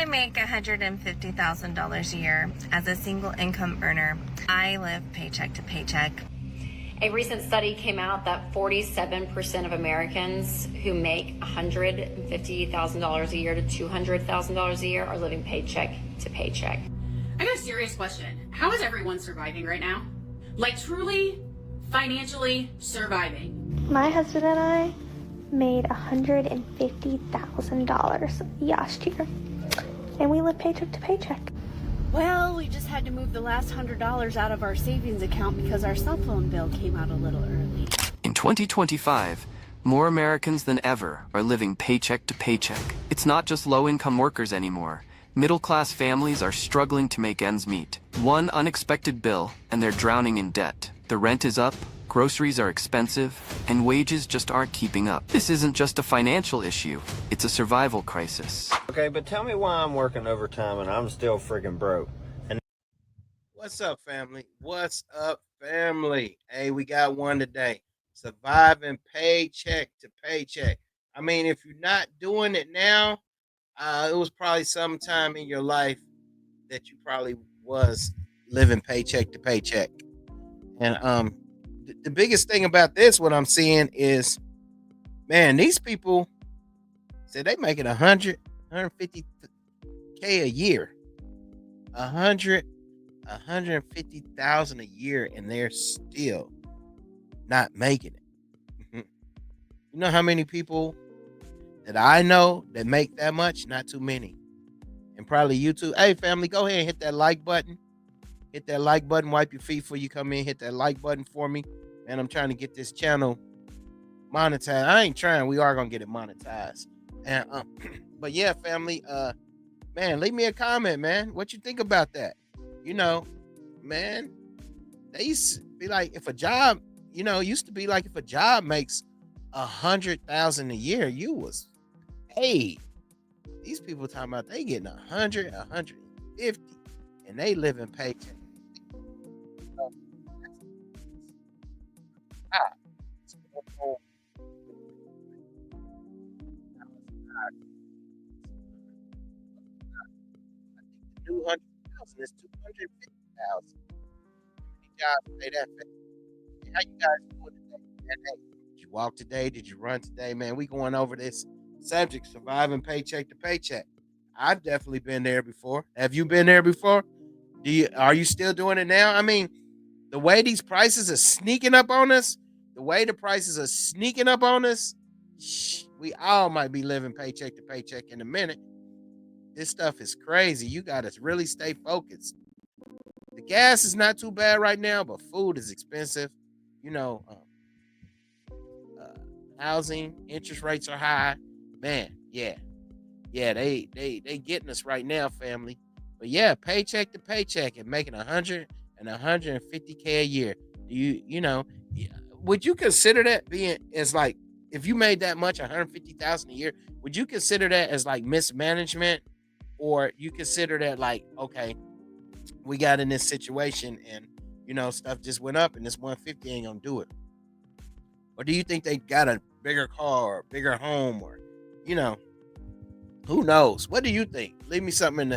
make $150,000 a year as a single income earner. I live paycheck to paycheck. A recent study came out that 47% of Americans who make $150,000 a year to $200,000 a year are living paycheck to paycheck. I got a serious question. How is everyone surviving right now? Like truly, financially surviving. My husband and I made $150,000 last year, and we live paycheck to paycheck. Well, we just had to move the last $100 out of our savings account because our cell phone bill came out a little early. In 2025, more Americans than ever are living paycheck to paycheck. It's not just low-income workers anymore. Middle-class families are struggling to make ends meet. One unexpected bill, and they're drowning in debt. The rent is up, groceries are expensive, and wages just aren't keeping up. This isn't just a financial issue, it's a survival crisis. Okay, but tell me why I'm working overtime and I'm still freaking broke. And what's up, family? What's up, family? Hey, we got one today. Surviving paycheck to paycheck. I mean, if you're not doing it now, it was probably sometime in your life that you probably was living paycheck to paycheck. And the biggest thing about this, what I'm seeing is, man, these people say they making 150K a year, 150,000 a year, and they're still not making it. You know how many people that I know that make that much? Not too many. And probably you too. Hey, family, go ahead and hit that like button. Hit that like button. Wipe your feet before you come in. Hit that like button for me. Man, I'm trying to get this channel monetized. I ain't trying. We are going to get it monetized. And but yeah, family, man, leave me a comment, man. What you think about that? You know, man, they used to be like, if a job, you know, used to be like if a job makes 100,000 a year, you was paid. These people talking about they getting 100, 150, and they live in paycheck. New 100,000 is 250,000. Jobs pay that. How you guys doing today? Man, hey, did you walk today? Did you run today? Man, we going over this subject, surviving paycheck to paycheck. I've definitely been there before. Have you been there before? Are you still doing it now? I mean, the way these prices are sneaking up on us, we all might be living paycheck to paycheck in a minute. This stuff is crazy. You got to really stay focused. The gas is not too bad right now, but food is expensive. You know, housing, interest rates are high. Man, yeah, they getting us right now, family. But yeah, paycheck to paycheck and making 100 and 150K a year. You know, would you consider that being as like, if you made that much, 150,000 a year, would you consider that as like mismanagement, or you consider that like, okay, we got in this situation and, you know, stuff just went up and this 150 ain't gonna do it? Or do you think they got a bigger car or bigger home, or, you know, who knows? What do you think? Leave me something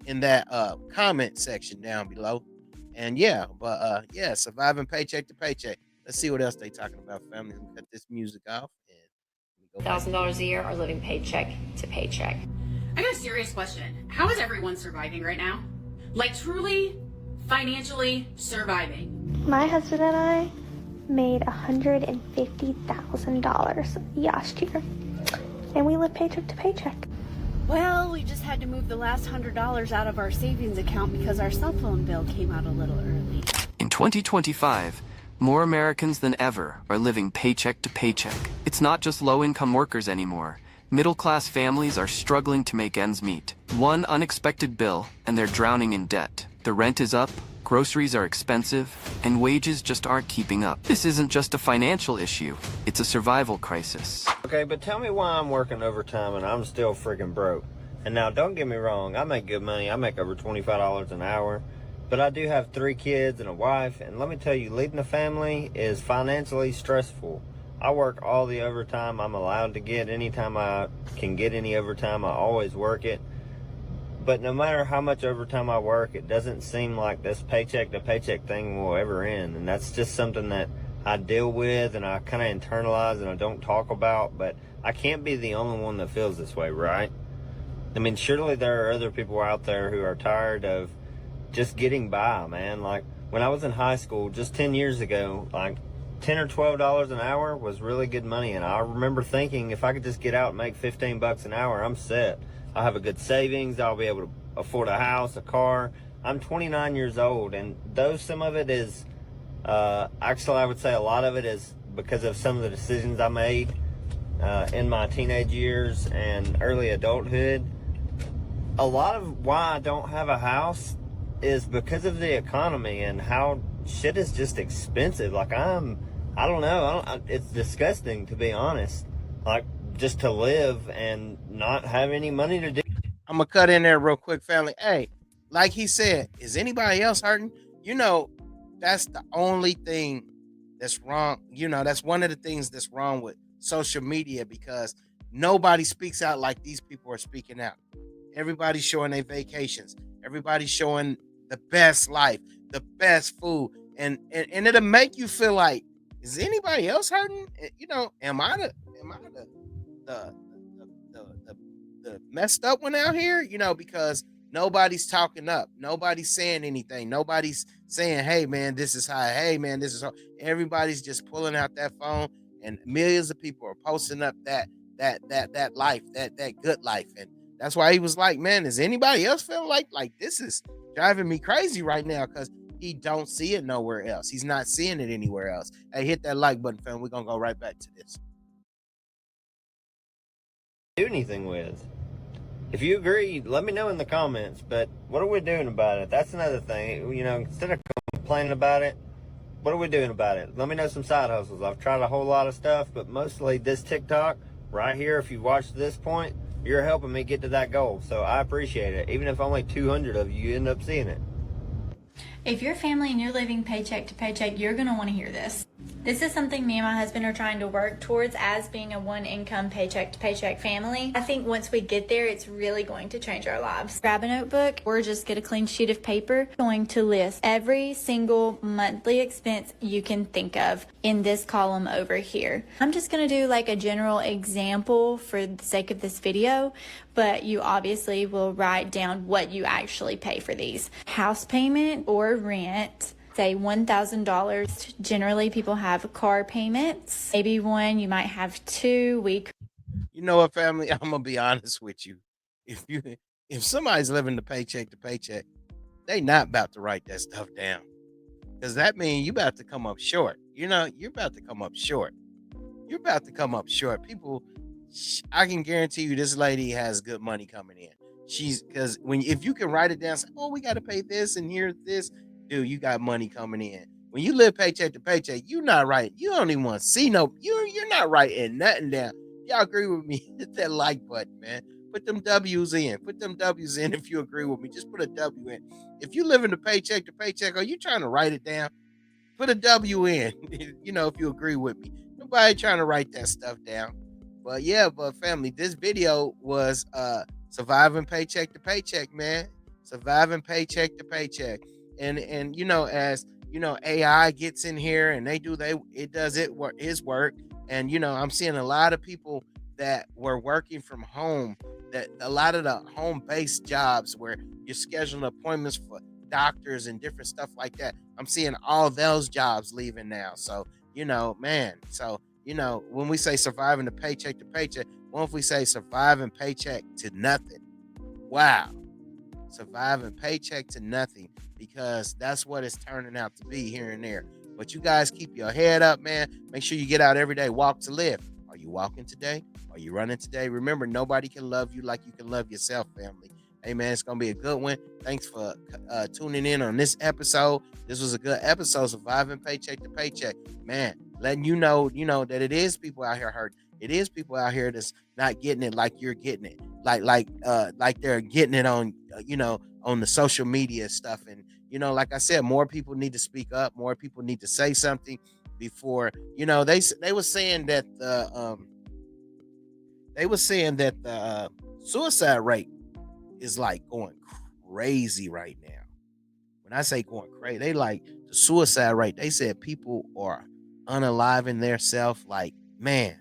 in that comment section down below. And yeah, but yeah, surviving paycheck to paycheck. Let's see what else they talking about, family. Let me cut this music off and $1,000 a year are living paycheck to paycheck. I got a serious question. How is everyone surviving right now? Like truly, financially surviving. My husband and I made $150,000 last year, and we live paycheck to paycheck. Well, we just had to move the last $100 out of our savings account because our cell phone bill came out a little early. In 2025, more Americans than ever are living paycheck to paycheck. It's not just low-income workers anymore. Middle-class families are struggling to make ends meet. One unexpected bill, and they're drowning in debt. The rent is up, groceries are expensive, and wages just aren't keeping up. This isn't just a financial issue, it's a survival crisis. okay, but tell me why I'm working overtime and I'm still freaking broke. And now, don't get me wrong, I make good money. I make over $25 an hour. But I do have 3 kids and a wife, and let me tell you, leading a family is financially stressful. I work all the overtime I'm allowed to get. Anytime I can get any overtime, I always work it. But no matter how much overtime I work, it doesn't seem like this paycheck to paycheck thing will ever end. And that's just something that I deal with and I kind of internalize and I don't talk about. But I can't be the only one that feels this way, right? I mean, surely there are other people out there who are tired of just getting by, man. Like when I was in high school just 10 years ago, like $10 or $12 an hour was really good money. And I remember thinking if I could just get out and make 15 bucks an hour, I'm set. I'll have a good savings. I'll be able to afford a house, a car. I'm 29 years old, and though some of it is, actually I would say a lot of it is because of some of the decisions I made in my teenage years and early adulthood. A lot of why I don't have a house is because of the economy and how shit is just expensive. Like I don't know. It's disgusting, to be honest. Like just to live and not have any money to do. I'm gonna cut in there real quick, family. Hey, like he said, is anybody else hurting? You know, that's the only thing that's wrong. You know, that's one of the things that's wrong with social media because nobody speaks out like these people are speaking out. Everybody's showing their vacations. Everybody's showing the best life, the best food, and it'll make you feel like, is anybody else hurting? You know, am I the the messed up one out here? You know, because nobody's talking up, nobody's saying anything, nobody's saying, "Hey man, this is high. Hey man, this is how." Everybody's just pulling out that phone, and millions of people are posting up that life, that good life, and that's why he was like, man, is anybody else feeling like this is driving me crazy right now? Because he don't see it nowhere else. He's not seeing it anywhere else. Hey, hit that like button, fam. We're gonna go right back to this. Do anything with. If you agree, let me know in the comments. But what are we doing about it? That's another thing. You know, instead of complaining about it, what are we doing about it? Let me know some side hustles. I've tried a whole lot of stuff, but mostly this TikTok right here. If you watched this point, you're helping me get to that goal. So I appreciate it. Even if only 200 of you end up seeing it. If you're family and you're living paycheck to paycheck, you're going to want to hear this. This is something me and my husband are trying to work towards as being a one income paycheck to paycheck family. I think once we get there, it's really going to change our lives. Grab a notebook or just get a clean sheet of paper. Going to list every single monthly expense you can think of in this column over here. I'm just going to do like a general example for the sake of this video, but you obviously will write down what you actually pay for these. House payment or rent, say $1,000. Generally, people have car payments. Maybe one, you might have two. You know what, family? I'm gonna be honest with you. If somebody's living the paycheck to paycheck, they not about to write that stuff down. Because that means you about to come up short. You know, you're about to come up short. You're about to come up short. People, I can guarantee you this lady has good money coming in. She's because if you can write it down, say, oh, we got to pay this and here's this, dude, you got money coming in. When you live paycheck to paycheck, you're not right. You don't even want to see you're not writing nothing down. Y'all agree with me? Hit that like button, man. Put them W's in. Put them W's in if you agree with me. Just put a W in. If you live in the paycheck to paycheck, are you trying to write it down? Put a W in, you know, if you agree with me. Nobody trying to write that stuff down. But yeah, but family, this video was surviving paycheck to paycheck, man. Surviving paycheck to paycheck. And you know, as you know, AI gets in here and it does its work. And you know, I'm seeing a lot of people that were working from home, that a lot of the home-based jobs where you're scheduling appointments for doctors and different stuff like that. I'm seeing all those jobs leaving now. So, you know, man, so, you know, when we say surviving the paycheck to paycheck, what if we say surviving paycheck to nothing? Wow. Surviving paycheck to nothing, because that's what it's turning out to be here and there. But you guys keep your head up, man. Make sure you get out every day. Walk to live. Are you walking today? Are you running today? Remember, nobody can love you like you can love yourself, family. Hey, man, it's going to be a good one. Thanks for tuning in on this episode. This was a good episode, surviving paycheck to paycheck. Man, letting you know that it is people out here hurting. It is people out here that's not getting it like you're getting it. Like they're getting it on, on the social media stuff. And, like I said, more people need to speak up. More people need to say something before, they were saying that the suicide rate is like going crazy right now. When I say going crazy, they like the suicide rate. They said people are unaliving their self, like, man,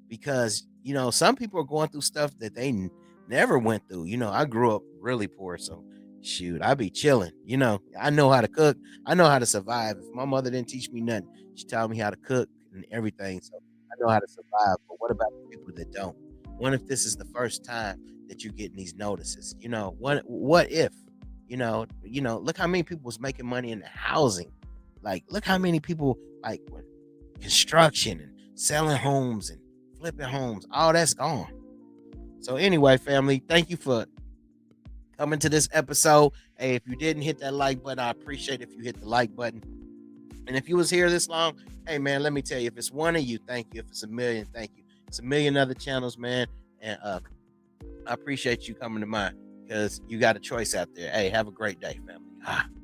because some people are going through stuff that they never went through. I grew up really poor, so shoot, I be chilling. I know how to cook. I know how to survive. If my mother didn't teach me nothing, she taught me how to cook and everything. So I know how to survive. But what about the people that don't? What if this is the first time that you're getting these notices? What if? Look how many people was making money in the housing. Like, look how many people like with construction and selling homes and flipping homes. All that's gone. So anyway, family, thank you for coming to this episode. Hey, if you didn't hit that like button, I appreciate it if you hit the like button. And if you was here this long, hey man, let me tell you, if it's one of you, thank you. If it's a million, thank you. It's a million other channels, man. And I appreciate you coming to mine because you got a choice out there. Hey, have a great day, family.